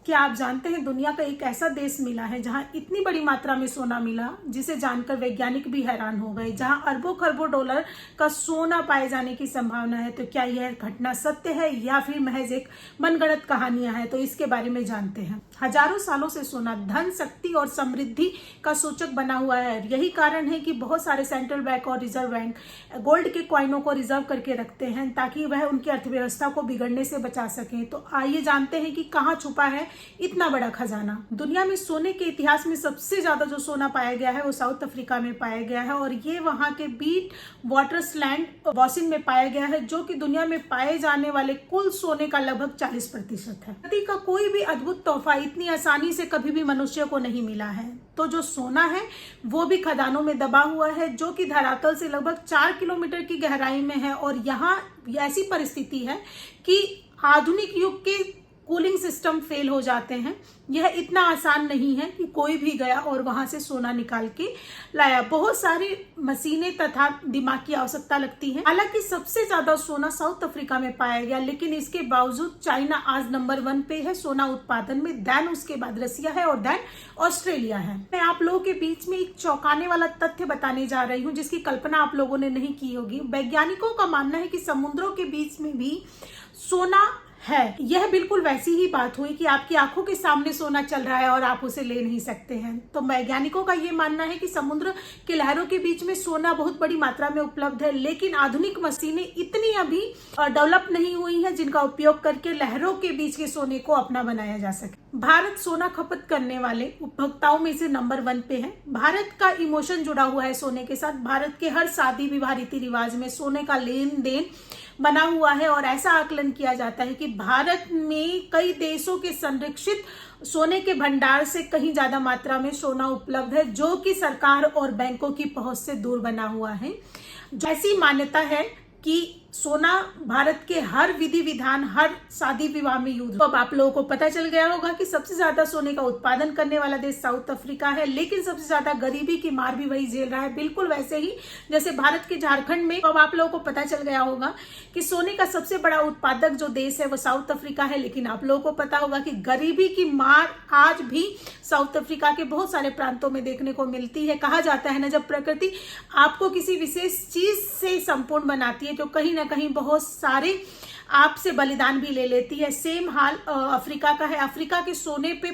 क्या आप जानते हैं दुनिया का एक ऐसा देश मिला है जहां इतनी बड़ी मात्रा में सोना मिला जिसे जानकर वैज्ञानिक भी हैरान हो गए, जहां अरबों खरबों डॉलर का सोना पाए जाने की संभावना है। तो क्या यह घटना सत्य है या फिर महज एक मनगढ़ंत कहानियां हैं? तो इसके बारे में जानते हैं। हजारों सालों से सोना धन, शक्ति और समृद्धि का सूचक बना हुआ है। यही कारण है कि बहुत सारे सेंट्रल बैंक और रिजर्व बैंक गोल्ड के कॉइनों को रिजर्व करके रखते हैं ताकि वह उनकी अर्थव्यवस्था को बिगड़ने से बचा सकें। तो आइए जानते हैं कि कहाँ छुपा है इतना बड़ा खजाना। दुनिया में सोने के इतिहास में सबसे ज्यादा जो सोना पाया गया है वो साउथ अफ्रीका में पाया गया है और ये वहां के बीट वाटरसलैंड बॉसिन में पाया गया है, जो कि दुनिया में पाए जाने वाले कुल सोने का लगभग 40% है। प्रकृति का कोई भी अद्भुत तोहफा इतनी आसानी से कभी भी मनुष्य को नहीं मिला है। तो जो सोना है वो भी खदानों में दबा हुआ है, जो कि धरातल से लगभग 4 किलोमीटर की गहराई में है। और यहाँ ऐसी परिस्थिति है कि आधुनिक युग के कूलिंग सिस्टम फेल हो जाते हैं। यह इतना आसान नहीं है कि कोई भी गया और वहां से सोना निकाल के लाया। बहुत सारी मशीनें तथा दिमाग की आवश्यकता लगती है। हालांकि सबसे ज्यादा सोना साउथ अफ्रीका में पाया गया, लेकिन इसके बावजूद चाइना आज नंबर 1 पे है सोना उत्पादन में। देन उसके बाद रसिया है और देन ऑस्ट्रेलिया है। मैं आप लोगों के बीच में एक चौंकाने वाला तथ्य बताने जा रही हूँ जिसकी कल्पना आप लोगों ने नहीं की होगी। वैज्ञानिकों का मानना है कि समुद्रों के बीच में भी सोना है। यह बिल्कुल वैसी ही बात हुई कि आपकी आंखों के सामने सोना चल रहा है और आप उसे ले नहीं सकते हैं। तो वैज्ञानिकों का यह मानना है कि समुद्र के लहरों के बीच में सोना बहुत बड़ी मात्रा में उपलब्ध है, लेकिन आधुनिक मशीनें इतनी अभी डेवलप नहीं हुई हैं जिनका उपयोग करके लहरों के बीच के सोने को अपना बनाया जा सके। भारत सोना खपत करने वाले उपभोक्ताओं में से नंबर 1 पे है। भारत का इमोशन जुड़ा हुआ है सोने के साथ। भारत के हर शादी विवाह रीति रिवाज में सोने का लेन देन बना हुआ है और ऐसा आकलन किया जाता है कि भारत में कई देशों के संरक्षित सोने के भंडार से कहीं ज्यादा मात्रा में सोना उपलब्ध है, जो कि सरकार और बैंकों की पहुंच से दूर बना हुआ है। ऐसी मान्यता है कि सोना भारत के हर विधि विधान, हर शादी विवाह में यूज। अब आप लोगों को पता चल गया होगा कि सबसे ज्यादा सोने का उत्पादन करने वाला देश साउथ अफ्रीका है, लेकिन सबसे ज्यादा गरीबी की मार भी वही झेल रहा है, बिल्कुल वैसे ही जैसे भारत के झारखंड में। अब आप लोगों को पता चल गया होगा कि सोने का सबसे बड़ा उत्पादक जो देश है वो साउथ अफ्रीका है, लेकिन आप लोगों को पता होगा कि गरीबी की मार आज भी साउथ अफ्रीका के बहुत सारे प्रांतों में देखने को मिलती है। कहा जाता है ना, जब प्रकृति आपको किसी विशेष चीज से संपूर्ण बनाती है तो कहीं ना कहीं बहुत सारे आपसे बलिदान भी ले लेती है। सेम हाल अफ्रीका का है। अफ्रीका के सोने पे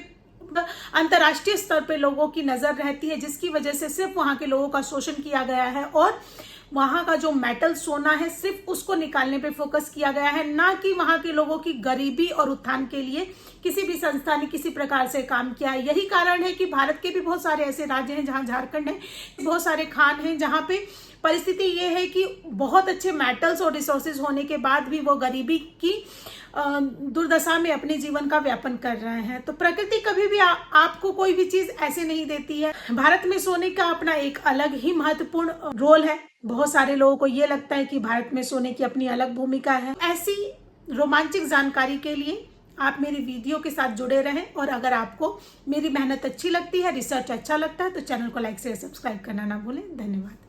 अंतर्राष्ट्रीय स्तर पे लोगों की नजर रहती है, जिसकी वजह से सिर्फ वहां के लोगों का शोषण किया गया है और वहां का जो मेटल सोना है सिर्फ उसको निकालने पे फोकस किया गया है, ना कि वहां के लोगों की गरीबी और उत्थान के लिए किसी भी संस्था ने किसी प्रकार से काम किया है। यही कारण है कि भारत के भी बहुत सारे ऐसे राज्य हैं, जहां झारखंड है, बहुत सारे खान हैं, जहां पे परिस्थिति ये है कि बहुत अच्छे मेटल्स और रिसोर्सेज होने के बाद भी वो गरीबी की दुर्दशा में अपने जीवन का व्यापन कर रहे हैं। तो प्रकृति कभी भी आपको कोई भी चीज ऐसे नहीं देती है। भारत में सोने का अपना एक अलग ही महत्वपूर्ण रोल है। बहुत सारे लोगों को ये लगता है कि भारत में सोने की अपनी अलग भूमिका है। ऐसी रोमांचक जानकारी के लिए आप मेरी वीडियो के साथ जुड़े रहें, और अगर आपको मेरी मेहनत अच्छी लगती है, रिसर्च अच्छा लगता है, तो चैनल को लाइक शेयर सब्सक्राइब करना ना भूलें। धन्यवाद।